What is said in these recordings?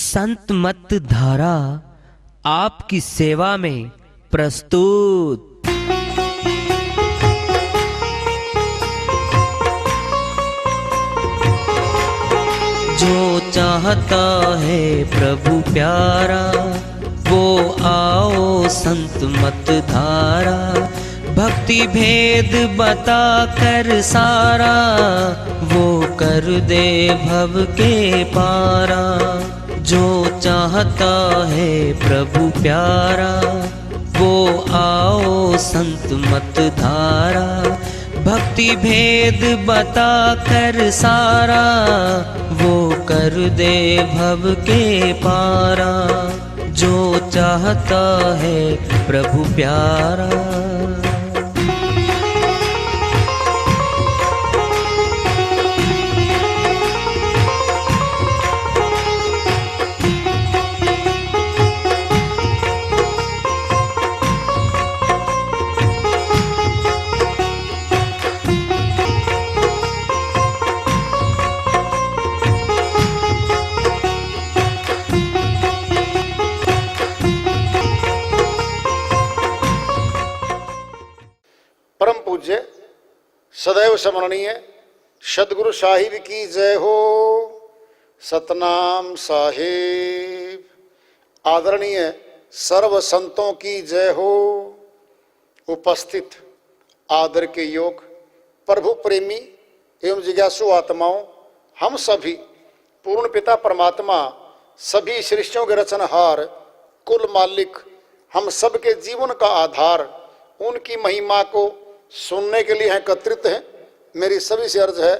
संत मत धारा आपकी सेवा में प्रस्तुत। जो चाहता है प्रभु प्यारा वो आओ संत मत धारा। भक्ति भेद बता कर सारा वो कर दे भव के पारा। जो चाहता है प्रभु प्यारा वो आओ संत मत धारा। भक्ति भेद बता कर सारा वो कर दे भव के पारा। जो चाहता है प्रभु प्यारा। परम पूज्य सदैव स्मरणीय सदगुरु साहिब की जय हो। सतनाम साहिब। आदरणीय सर्व संतों की जय हो। उपस्थित आदर के योग प्रभु प्रेमी एवं जिज्ञासु आत्माओं, हम सभी पूर्ण पिता परमात्मा सभी सृष्टियों के रचनहार कुल मालिक हम सबके जीवन का आधार उनकी महिमा को सुनने के लिए एकत्रित हैं। मेरी सभी से अर्ज है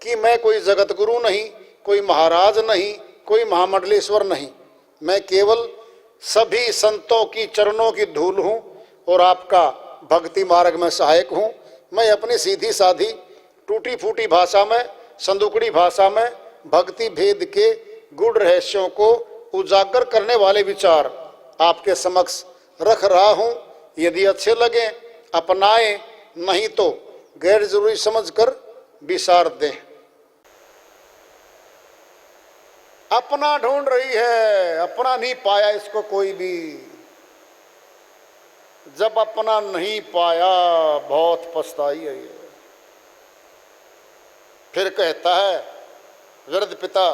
कि मैं कोई जगत गुरु नहीं, कोई महाराज नहीं, कोई महामंडलेश्वर नहीं। मैं केवल सभी संतों की चरणों की धूल हूँ और आपका भक्ति मार्ग में सहायक हूँ। मैं अपनी सीधी साधी टूटी फूटी भाषा में, संदुकड़ी भाषा में भक्ति भेद के गूढ़ रहस्यों को उजागर करने वाले विचार आपके समक्ष रख रहा हूँ। यदि अच्छे लगे अपनाएं, नहीं तो गैर जरूरी समझकर विसार दें। अपना ढूंढ रही है, अपना नहीं पाया इसको कोई भी। जब अपना नहीं पाया बहुत पछताई है ये। फिर कहता है वृद्ध पिता,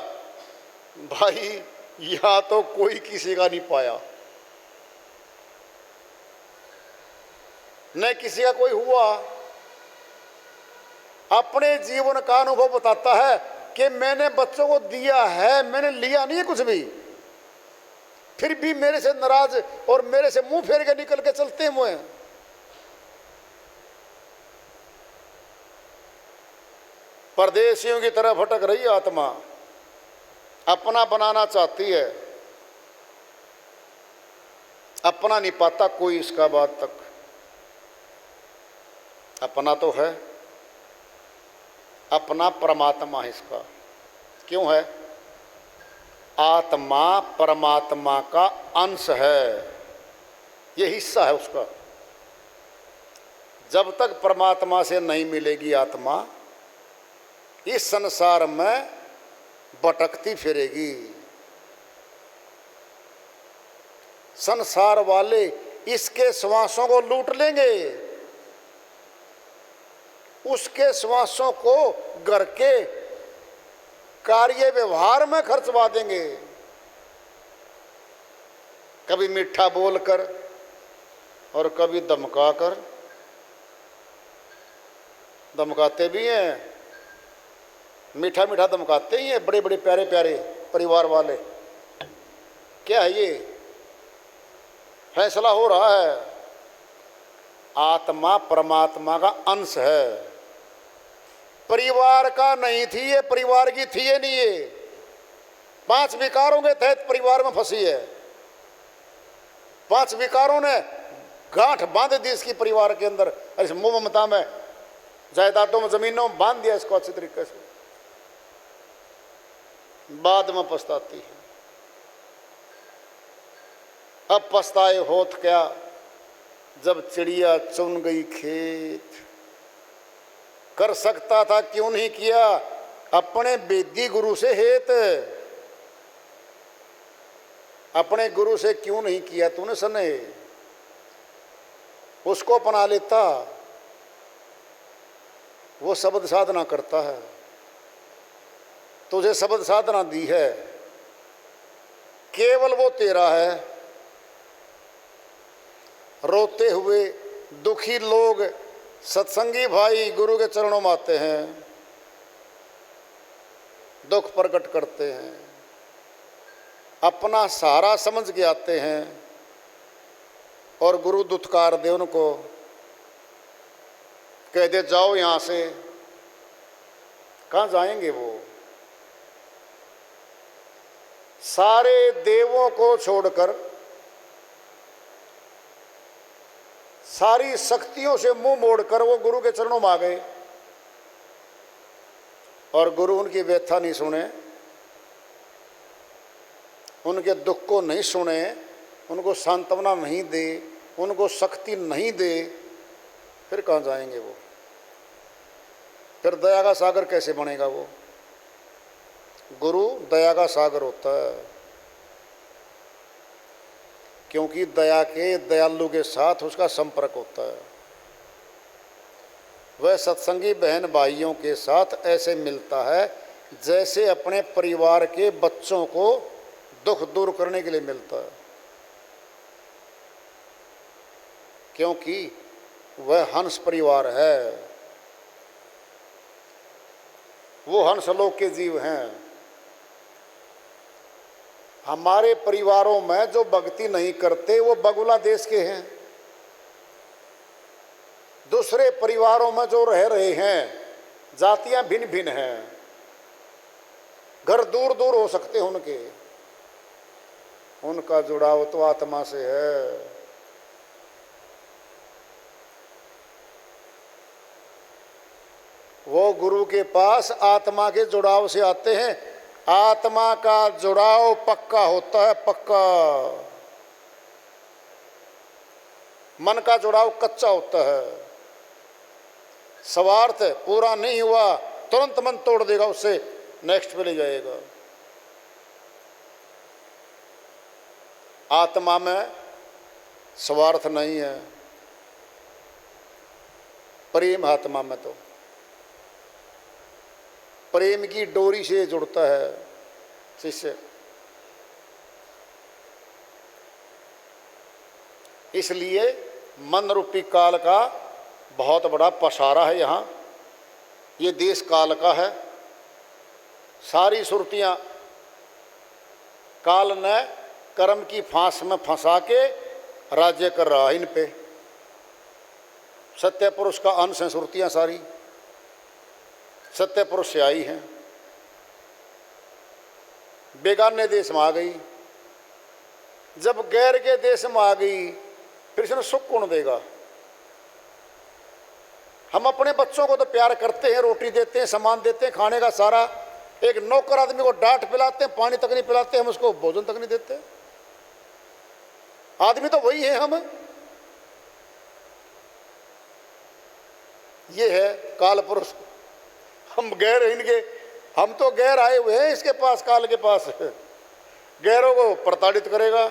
भाई यहां तो कोई किसी का नहीं पाया, न किसी का कोई हुआ। अपने जीवन का अनुभव बताता है कि मैंने बच्चों को दिया है, मैंने लिया नहीं है कुछ भी, फिर भी मेरे से नाराज और मेरे से मुंह फेर के निकल के चलते हुए। परदेशियों की तरह भटक रही आत्मा, अपना बनाना चाहती है, अपना नहीं पाता कोई इसका बात तक। अपना तो है, अपना परमात्मा है इसका। क्यों है? आत्मा परमात्मा का अंश है, ये हिस्सा है उसका। जब तक परमात्मा से नहीं मिलेगी आत्मा इस संसार में भटकती फिरेगी। संसार वाले इसके श्वासों को लूट लेंगे, उसके श्वासों को घर के कार्य व्यवहार में खर्चवा देंगे। कभी मीठा बोलकर और कभी धमका कर। धमकाते भी हैं, मीठा मीठा धमकाते ही हैं। बड़े बड़े प्यारे प्यारे परिवार वाले। क्या है ये? फैसला हो रहा है। आत्मा परमात्मा का अंश है, परिवार का नहीं थी ये, परिवार की थी ये नहीं। ये 5 विकारों के तहत परिवार में फंसी है। 5 विकारों ने गांठ बांध दी इसकी परिवार के अंदर। ऐसे मोह ममता में, जायदादों में, जमीनों में बांध दिया इसको अच्छी तरीके से। बाद में पछताती है। अब पछताए होत क्या जब चिड़िया चुन गई खेत। कर सकता था क्यों नहीं किया अपने वेदी गुरु से हेत। अपने गुरु से क्यों नहीं किया तूने स्नेह? उसको अपना लेता, वो शब्द साधना करता है। तुझे शब्द साधना दी है, केवल वो तेरा है। रोते हुए दुखी लोग सत्संगी भाई गुरु के चरणों में आते हैं, दुख प्रकट करते हैं, अपना सहारा समझ के आते हैं और गुरु दुत्कार दे उनको, कह दे जाओ यहाँ से। कहाँ जाएंगे वो? सारे देवों को छोड़कर, सारी शक्तियों से मुंह मोड़कर वो गुरु के चरणों में आ गए और गुरु उनकी व्यथा नहीं सुने, उनके दुख को नहीं सुने, उनको सांत्वना नहीं दे, उनको शक्ति नहीं दे, फिर कहाँ जाएंगे वो? फिर दया का सागर कैसे बनेगा वो? गुरु दया का सागर होता है, क्योंकि दया के दयालु के साथ उसका संपर्क होता है। वह सत्संगी बहन भाइयों के साथ ऐसे मिलता है जैसे अपने परिवार के बच्चों को दुख दूर करने के लिए मिलता है, क्योंकि वह हंस परिवार है, वो हंस लोक के जीव हैं। हमारे परिवारों में जो भक्ति नहीं करते वो बगुला देश के हैं। दूसरे परिवारों में जो रह रहे हैं, जातियां भिन्न भिन्न हैं, घर दूर दूर हो सकते हैं उनके, उनका जुड़ाव तो आत्मा से है। वो गुरु के पास आत्मा के जुड़ाव से आते हैं। आत्मा का जुड़ाव पक्का होता है, पक्का। मन का जुड़ाव कच्चा होता है। स्वार्थ पूरा नहीं हुआ तुरंत मन तोड़ देगा, उससे नेक्स्ट पे ले जाएगा। आत्मा में स्वार्थ नहीं है, प्रेम आत्मा में तो प्रेम की डोरी से जुड़ता है शिष्य। इसलिए मन रूपी काल का बहुत बड़ा पसारा है यहाँ। ये देश काल का है। सारी सुरतियाँ काल ने कर्म की फांस में फंसा के राज्य कर रहा है इन पे। सत्य पुरुष का अंश है सुरतियाँ सारी, सत्य पुरुष से आई हैं। बेगाने देश में आ गई, जब गैर के देश में आ गई फिर इसने सुख कौन देगा? हम अपने बच्चों को तो प्यार करते हैं, रोटी देते हैं, सामान देते हैं, खाने का सारा। एक नौकर आदमी को डांट पिलाते हैं, पानी तक नहीं पिलाते, हम उसको भोजन तक नहीं देते। आदमी तो वही है हम। ये है काल पुरुष। हम गैर इनके, हम तो गैर आए हुए हैं इसके पास, काल के पास। गैरों को प्रताड़ित करेगा,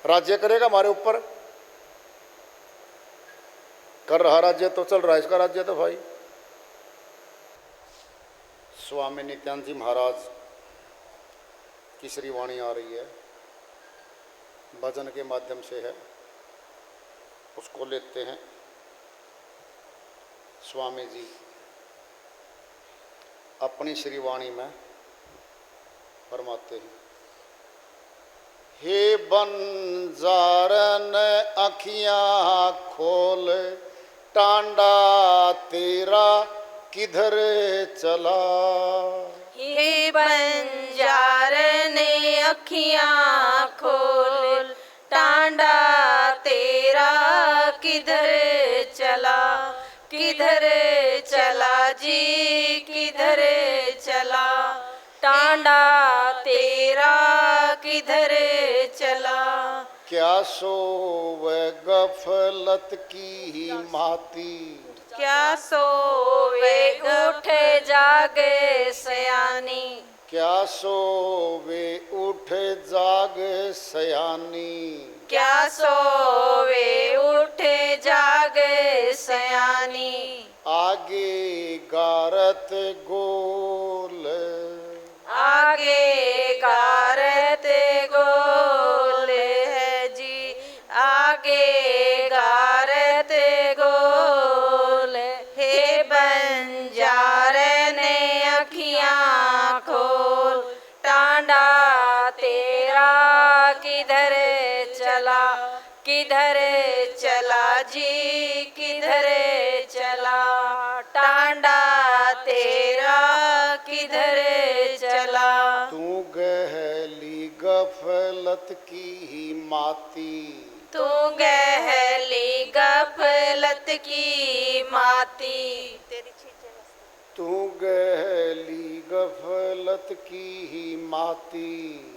राज्य करेगा हमारे ऊपर। कर रहा राज्य तो चल रहा है इसका राज्य तो भाई। स्वामी नित्यानंद जी महाराज की श्री वाणी आ रही है, भजन के माध्यम से है, उसको लेते हैं। स्वामी जी अपनी श्री वाणी में फरमाते हैं, हे बंजारन अखियां खोल, टांडा तेरा किधर चला। हे बंजारन अखियां खोल, टांडा तेरा किधर चला। किधर चला जी किधर चला, टांडा तेरा किधर चला। क्या सोवे गफलत की माती, क्या सोवे उठे जागे सयानी। क्या सोवे उठ जाग सयानी, क्या सोवे उठ जाग सयानी, आगे गारत गोल, आगे गारत गोल है जी, आगे गारत गोल। हे बंजारे ने अखियां खोल, टांडा तेरा किधर चला, किधर चला जी, किधर चला, टांडा तेरा किधर चला। तू गहली गफलत की माती, तू गहली गफलत की माती, तू गहली गफलत की माती,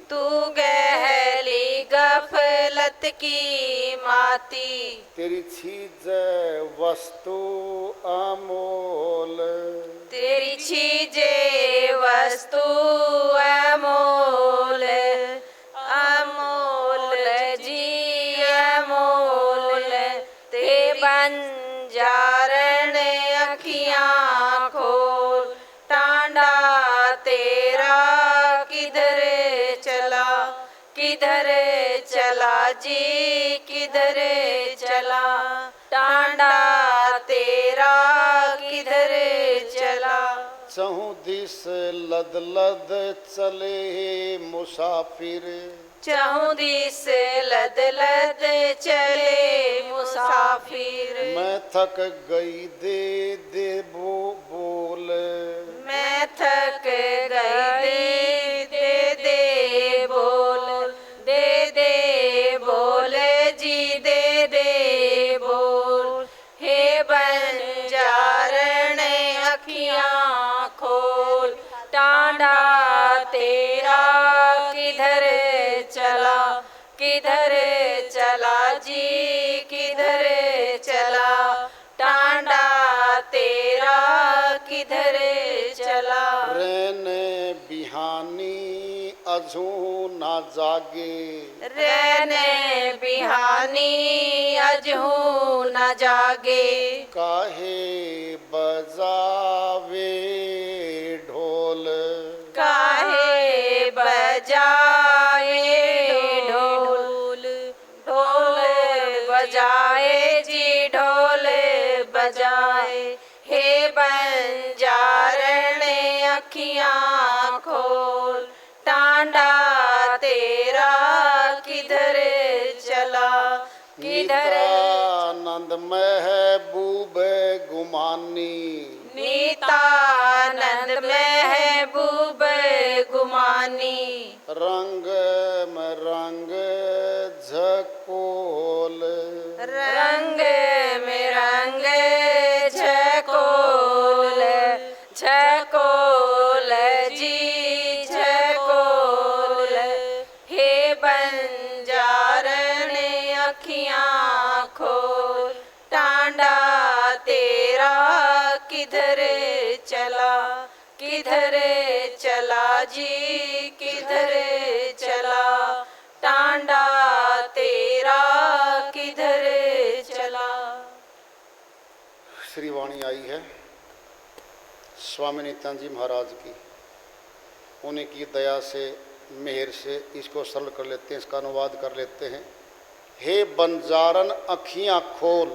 तू गहली गफलत की माती, तेरी चीज वस्तु अमोल, तेरी चीजे वस्तु अमोल, अमोल जी अमोल। ते बंजारण अखियां खोल, टांडा तेरा किधर चला, किधर चला जी, किधर चला, टांडा तेरा किधर चला। चहु दिस लद लद चले मुसाफिर, चहुं दिस लद लद चले मुसाफिर, मैं थक गई दे दे बोल, मैं थक गई दे दे बोल, दे दे बोल जी, दे दे बोल। हे बंजारण अखियां खोल, टांडा तेरा किधर चला, किधर चला जी, किधर चला, टांडा तेरा किधर चला। रहने बिहानी अजू ना जागे, रहने बिहानी अजहू न जागे, काहे बजावे ढोल, काहे बजाए ढोल, ढोल बजाए जी, ढोल बजाए। हे बंजारण अखियां खोल, टांडा तेरा किधर चला, किधर नित्यानंद महबूब गुमानी, नीतानंद महबूब गुमानी, रंग में रंग झकोल, रंग में रंग झकोल, झकोल जी झकोल। हे बंजारण अखियां खोल, टांडा तेरा किधर चला, किधर चला जी, किधर चला, टांडा तेरा किधर चला। श्री वाणी आई है स्वामी नित्यानंद जी महाराज की, उन्हीं की दया से मेहर से इसको सरल कर लेते हैं, इसका अनुवाद कर लेते हैं। हे बंजारन अखियां खोल,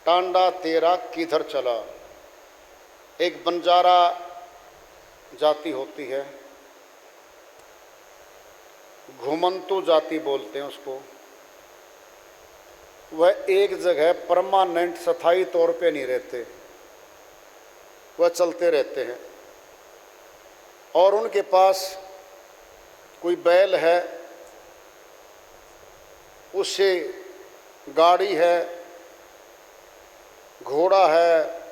टांडा तेरा किधर चला। एक बंजारा जाति होती है, घुमंतु जाति बोलते हैं उसको। वह एक जगह परमानेंट स्थायी तौर पे नहीं रहते, वह चलते रहते हैं। और उनके पास कोई बैल है, उससे गाड़ी है, घोड़ा है,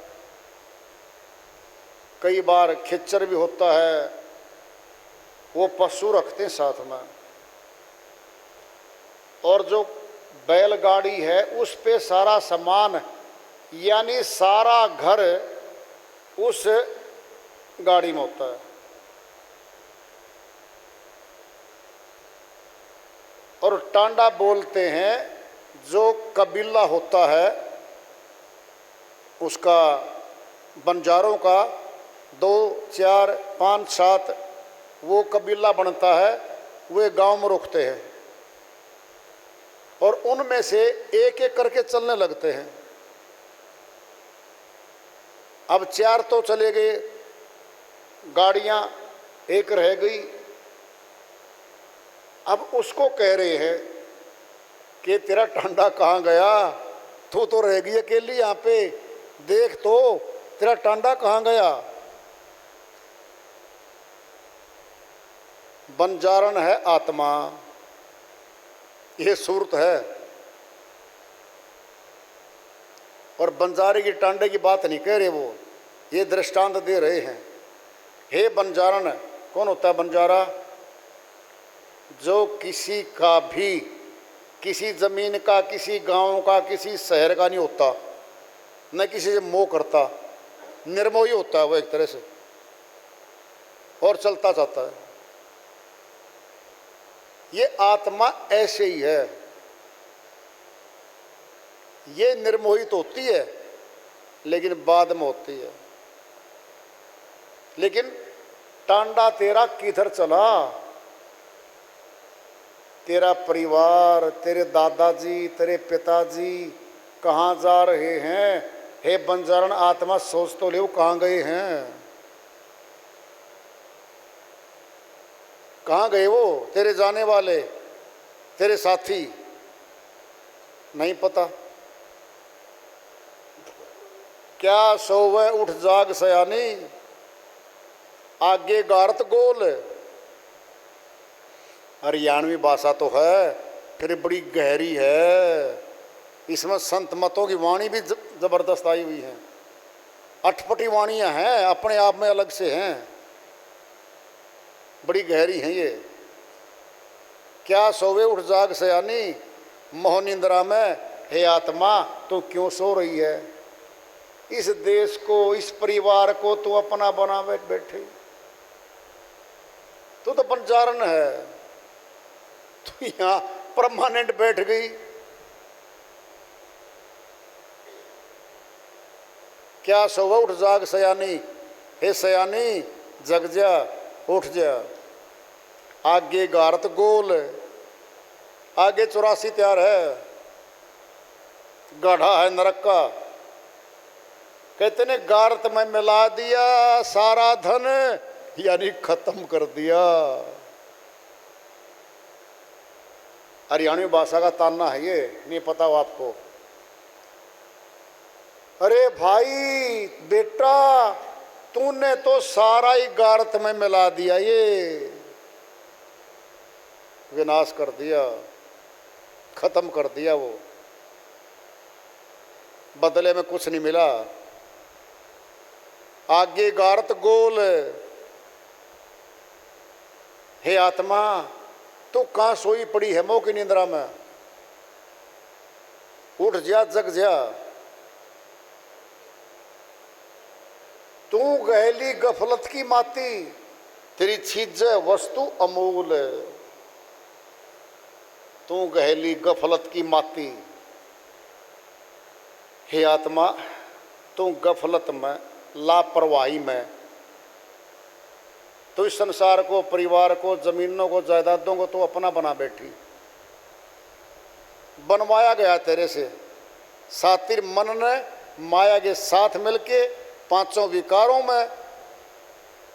कई बार खच्चर भी होता है, वो पशु रखते हैं साथ में। और जो बैलगाड़ी है उस पे सारा सामान यानी सारा घर उस गाड़ी में होता है। और टांडा बोलते हैं जो कबीला होता है उसका, बंजारों का 2, 4, 5, 7 वो कबीला बनता है, वे गांव में रुकते हैं और उनमें से एक एक करके चलने लगते हैं। अब 4 तो चले गए, गाड़ियां एक रह गई। अब उसको कह रहे हैं कि तेरा टांडा कहाँ गया, तू तो रह गई अकेली यहाँ पे, देख तो तेरा टांडा कहाँ गया। बंजारण है आत्मा, ये सूरत है। और बंजारे की टांडे की बात नहीं कह रहे वो, ये दृष्टांत दे रहे हैं। हे बंजारण, कौन होता है बंजारा? जो किसी का भी, किसी जमीन का, किसी गांव का, किसी शहर का नहीं होता, न किसी से मोह करता, निर्मोही होता है वो एक तरह से, और चलता जाता है। ये आत्मा ऐसे ही है, ये निर्मोहित होती है लेकिन बाद में होती है। लेकिन टांडा तेरा किधर चला? तेरा परिवार, तेरे दादाजी, तेरे पिताजी कहाँ जा रहे हैं? हे बंजारण आत्मा, सोच तो ले वो कहाँ गए हैं? कहाँ गए वो तेरे जाने वाले, तेरे साथी? नहीं पता। क्या सोवे उठ जाग सयानी, आगे गारत गोल। हरियाणवी भाषा तो है, फिर बड़ी गहरी है, इसमें संत मतों की वाणी भी जबरदस्त आई हुई है। अटपटी वाणियाँ हैं, अपने आप में अलग से हैं, बड़ी गहरी हैं ये। क्या सोवे उठ जाग सयानी, मोह निंद्रा में, हे आत्मा तू क्यों सो रही है? इस देश को, इस परिवार को तू अपना बना बैठी, तू तो बंजारण है, तू यहाँ परमानेंट बैठ गई। क्या सोवे उठ जाग सयानी, हे सयानी जग जा, उठ जा। आगे गारत गोल, आगे 84 तैयार है, गढ़ा है नरक का। कहते ने गारत में मिला दिया सारा धन, यानी खत्म कर दिया। हरियाणवी भाषा का ताना है ये, नहीं पता हो आपको? अरे भाई बेटा, तूने तो सारा ही गारत में मिला दिया, ये विनाश कर दिया, खत्म कर दिया। वो बदले में कुछ नहीं मिला। आगे गारत गोल, हे आत्मा तू कहाँ सोई पड़ी है मोह की निंद्रा में? उठ जा, जग जा। तू गहली गफलत की माती, तेरी चीज वस्तु अमूल। तू गहली गफलत की माती, हे आत्मा तू गफलत में, लापरवाही में, तो इस संसार को, परिवार को, जमीनों को, जायदादों को तो अपना बना बैठी। बनवाया गया तेरे से, सातिर मन ने माया के साथ मिलके पांचों विकारों में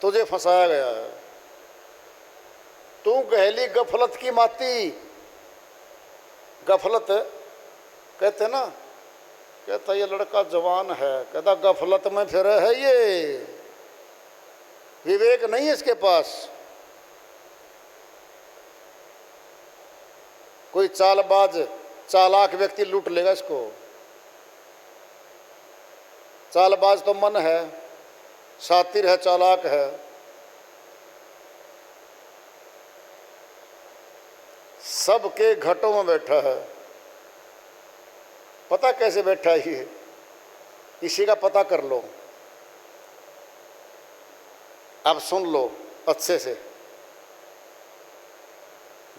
तुझे फंसाया गया है। तू गहली गफलत की माती, गफलत कहते ना, कहता ये लड़का जवान है, कहता गफलत में फिर है, ये विवेक नहीं है इसके पास। कोई चालबाज चालाक व्यक्ति लूट लेगा इसको। चालबाज तो मन है, सातिर है, चालाक है। सबके घटों में बैठा है। पता कैसे बैठा है ये, इसी का पता कर लो। अब सुन लो अच्छे से।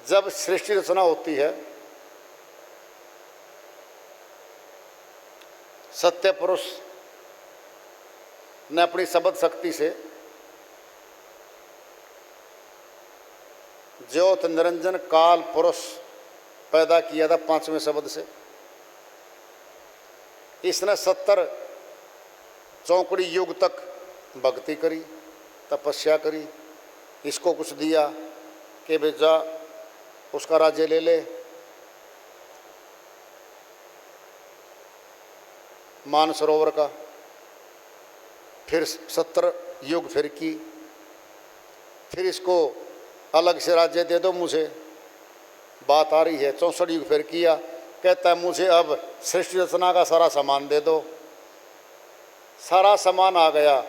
जब सृष्टि रचना होती है, सत्य पुरुष ने अपनी शब्द शक्ति से ज्योत निरंजन काल पुरुष पैदा किया था 5वें शब्द से। इसने 70 चौकड़ी युग तक भक्ति करी, तपस्या करी, इसको कुछ दिया कि बेजा उसका राज्य ले ले, मानसरोवर का। फिर 70 युग फिर की, फिर इसको अलग से राज्य दे दो मुझे, बात आ रही है। 64 युग फिर किया, कहता है मुझे अब सृष्टि रचना का सारा सामान दे दो। सारा सामान आ गया,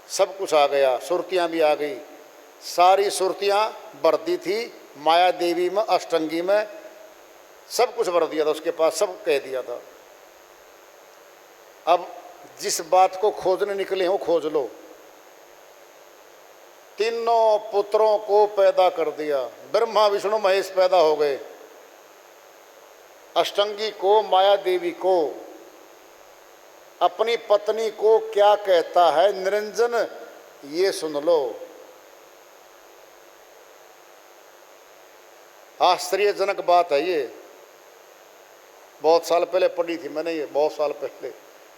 सब कुछ आ गया, सुरतियाँ भी आ गई। सारी सुरतियाँ भर दी थी माया देवी में, अष्टंगी में, सब कुछ भर दिया था उसके पास, सब कह दिया था। अब जिस बात को खोजने निकले हो खोज लो। तीनों पुत्रों को पैदा कर दिया, ब्रह्मा विष्णु महेश पैदा हो गए। अष्टंगी को, माया देवी को, अपनी पत्नी को क्या कहता है निरंजन, ये सुन लो। आश्चर्यजनक बात है ये। बहुत साल पहले पढ़ी थी मैंने ये, बहुत साल पहले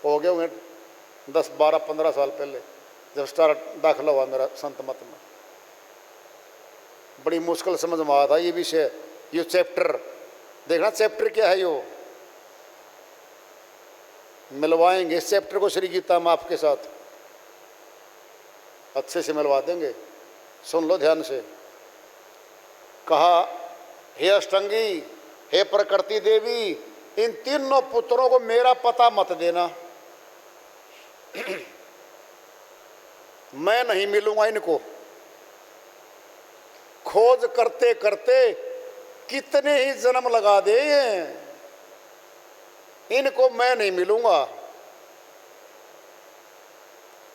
हो गए हुए, 10, 12, 15 साल पहले, जब स्टार्ट दाखिला हुआ मेरा संत मत में। बड़ी मुश्किल समझ में आया था ये विषय, ये चैप्टर। देखना चैप्टर क्या है यो, मिलवाएंगे इस चैप्टर को श्री गीता में आपके साथ, अच्छे से मिलवा देंगे। सुन लो ध्यान से। कहा, हे अष्टंगी, हे प्रकृति देवी, इन तीनों पुत्रों को मेरा पता मत देना। मैं नहीं मिलूंगा इनको। खोज करते करते कितने ही जन्म लगा दे, इनको मैं नहीं मिलूंगा।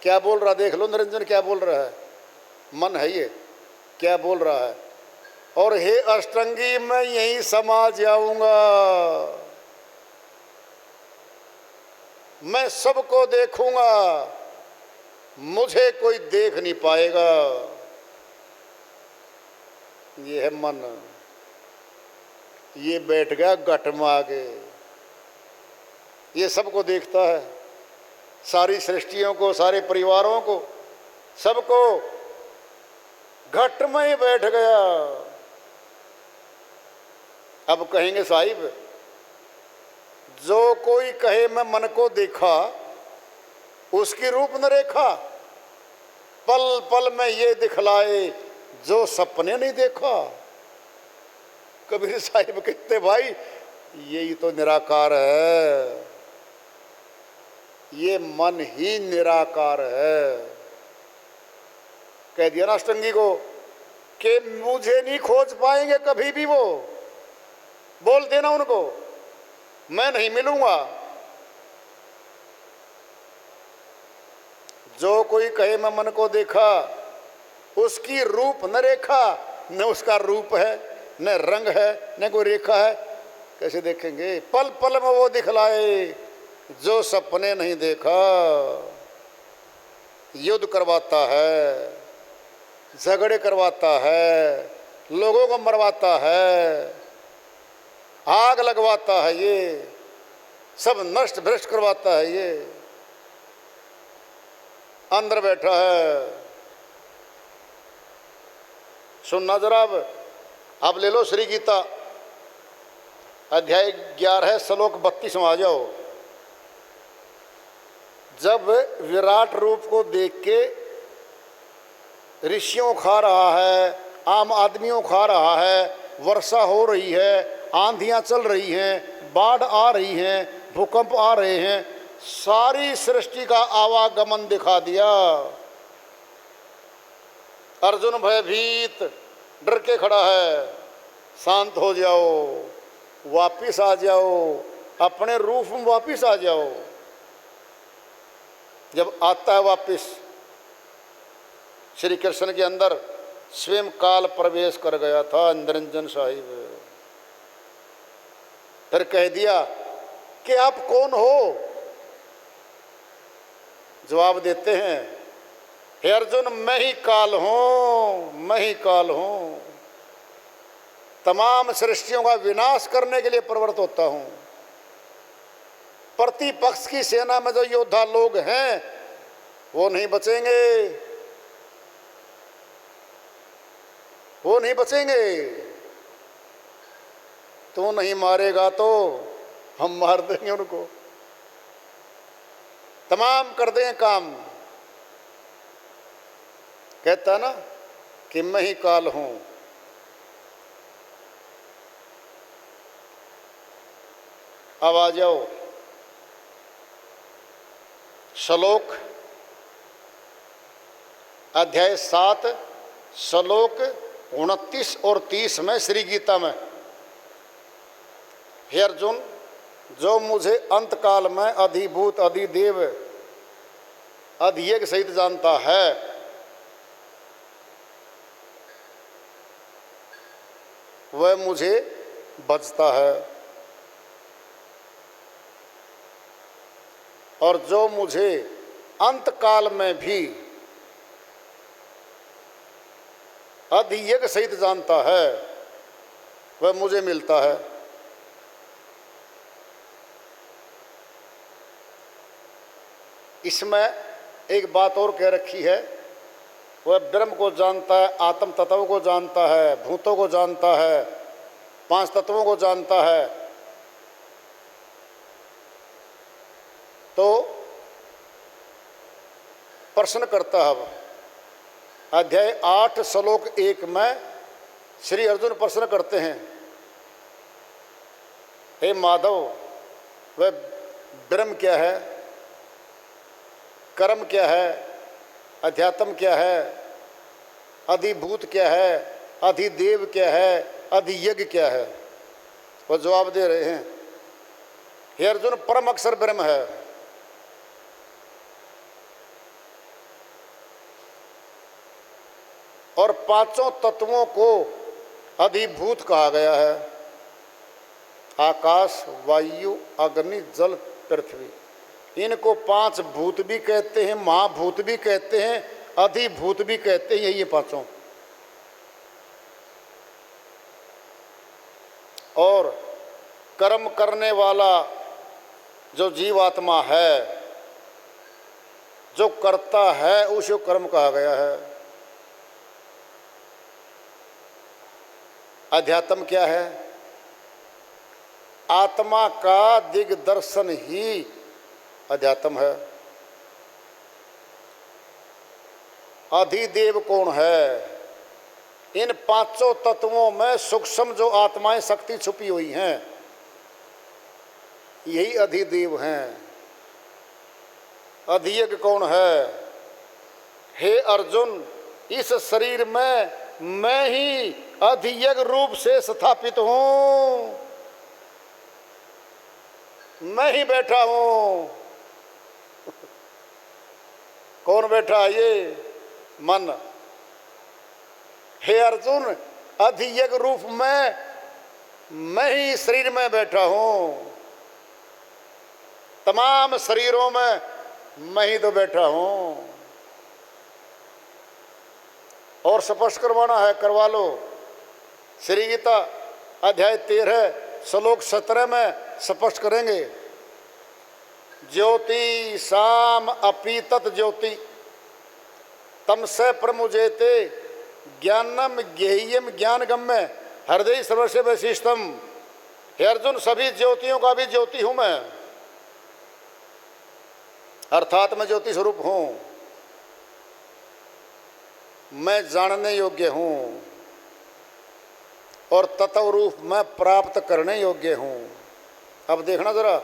क्या बोल रहा देख लो निरंजन, क्या बोल रहा है, मन है ये, क्या बोल रहा है। और हे अष्टंगी, मैं यहीं समा जाऊंगा, मैं सबको देखूंगा, मुझे कोई देख नहीं पाएगा। ये है मन, ये बैठ गया घट में आगे, ये सबको देखता है, सारी सृष्टियों को, सारे परिवारों को, सबको, घट में ही बैठ गया। अब कहेंगे साहिब, जो कोई कहे मैं मन को देखा, उसकी रूप न रेखा, पल पल में ये दिखलाए जो सपने नहीं देखा। कबीर साहिब कहते भाई यही तो निराकार है, ये मन ही निराकार है। कह दिया ना अष्टंगी को कि मुझे नहीं खोज पाएंगे कभी भी, वो बोल देना उनको, मैं नहीं मिलूंगा। जो कोई कहे मैं मन को देखा, उसकी रूप न रेखा, न उसका रूप है, न रंग है, न कोई रेखा है, कैसे देखेंगे। पल पल में वो दिखलाए जो सपने नहीं देखा। युद्ध करवाता है, झगड़े करवाता है, लोगों को मरवाता है, आग लगवाता है, ये सब नष्ट भ्रष्ट करवाता है। ये अंदर बैठा है। सुनना जरा, अब ले लो श्री गीता अध्याय 11 श्लोक 32 में आ जाओ। जब विराट रूप को देख के ऋषियों खा रहा है, आम आदमियों खा रहा है, वर्षा हो रही है, आंधियां चल रही हैं, बाढ़ आ रही हैं, भूकंप आ रहे हैं, सारी सृष्टि का आवागमन दिखा दिया। अर्जुन भयभीत डर के खड़ा है। शांत हो जाओ, वापिस आ जाओ, अपने रूप में वापिस आ जाओ। जब आता है वापिस श्री कृष्ण के अंदर स्वयं काल प्रवेश कर गया था निरंजन साहिब। फिर कह दिया कि आप कौन हो? जवाब देते हैं, हे अर्जुन, मैं ही काल हूं, मैं ही काल हूं। तमाम सृष्टियों का विनाश करने के लिए प्रवृत्त होता हूं। प्रतिपक्ष की सेना में जो योद्धा लोग हैं वो नहीं बचेंगे, वो नहीं बचेंगे। तू नहीं मारेगा तो हम मार देंगे उनको, तमाम कर देंगे काम। कहता है ना कि मैं ही काल हूं। अब आ जाओ श्लोक अध्याय 7 श्लोक 29 और 30 में श्री गीता में, हे अर्जुन, जो मुझे अंतकाल में अधिभूत अधिदेव अधियज्ञ सहित जानता है वह मुझे भजता है, और जो मुझे अंतकाल में भी अधियज्ञ सहित जानता है वह मुझे मिलता है। इसमें एक बात और कह रखी है, वह ब्रह्म को जानता है, आत्म तत्व को जानता है, भूतों को जानता है, 5 तत्वों को जानता है। तो प्रश्न करता है, अब अध्याय 8 श्लोक 1 में श्री अर्जुन प्रश्न करते हैं, हे माधव, वह ब्रह्म क्या है, कर्म क्या है, अध्यात्म क्या है, अधिभूत क्या है, अधिदेव क्या है, अधियज्ञ क्या है? वह जवाब दे रहे हैं, हे अर्जुन, परम अक्षर ब्रह्म है। और 5 तत्वों को अधिभूत कहा गया है, आकाश, वायु, अग्नि, जल, पृथ्वी। इनको 5 भूत भी कहते हैं, महाभूत भी कहते हैं, अधिभूत भी कहते हैं। ये 5। और कर्म करने वाला जो जीवात्मा है, जो करता है, उसे कर्म कहा गया है। अध्यात्म क्या है? आत्मा का दिग्दर्शन ही अध्यात्म है। अधिदेव कौन है? इन 5 तत्वों में सूक्ष्म जो आत्माएं शक्ति छुपी हुई हैं, यही अधिदेव हैं। अधियज्ञ कौन है? हे अर्जुन, इस शरीर में मैं ही अधियज्ञ रूप से स्थापित हूं, मैं ही बैठा हूं। कौन बैठा है? ये मन। हे अर्जुन, अधियज्ञ रूप में मैं ही शरीर में बैठा हूं, तमाम शरीरों में मैं ही तो बैठा हूं। और स्पष्ट करवाना है, करवा लो। श्री गीता अध्याय 13 श्लोक 17 में स्पष्ट करेंगे, ज्योति शाम अपि तत् ज्योति तमसे प्रमुजेते ज्ञानम ज्ञेयम ज्ञानगम्य हृदय सर्वस्य वैशिष्टम। हे अर्जुन, सभी ज्योतियों का भी ज्योति हूं मैं, अर्थात मैं ज्योति स्वरूप हूं। मैं जानने योग्य हूं और तत्व रूप में प्राप्त करने योग्य हूं। अब देखना जरा,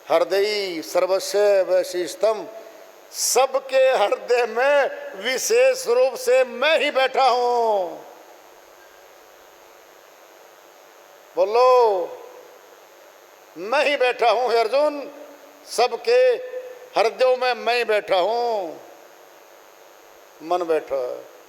हृदय सर्वस्य वैशिष्टम, सबके हृदय में विशेष रूप से मैं ही बैठा हूं। बोलो, मैं ही बैठा हूं। हे अर्जुन, सबके हृदयों में मैं ही बैठा हूं। मन बैठा है।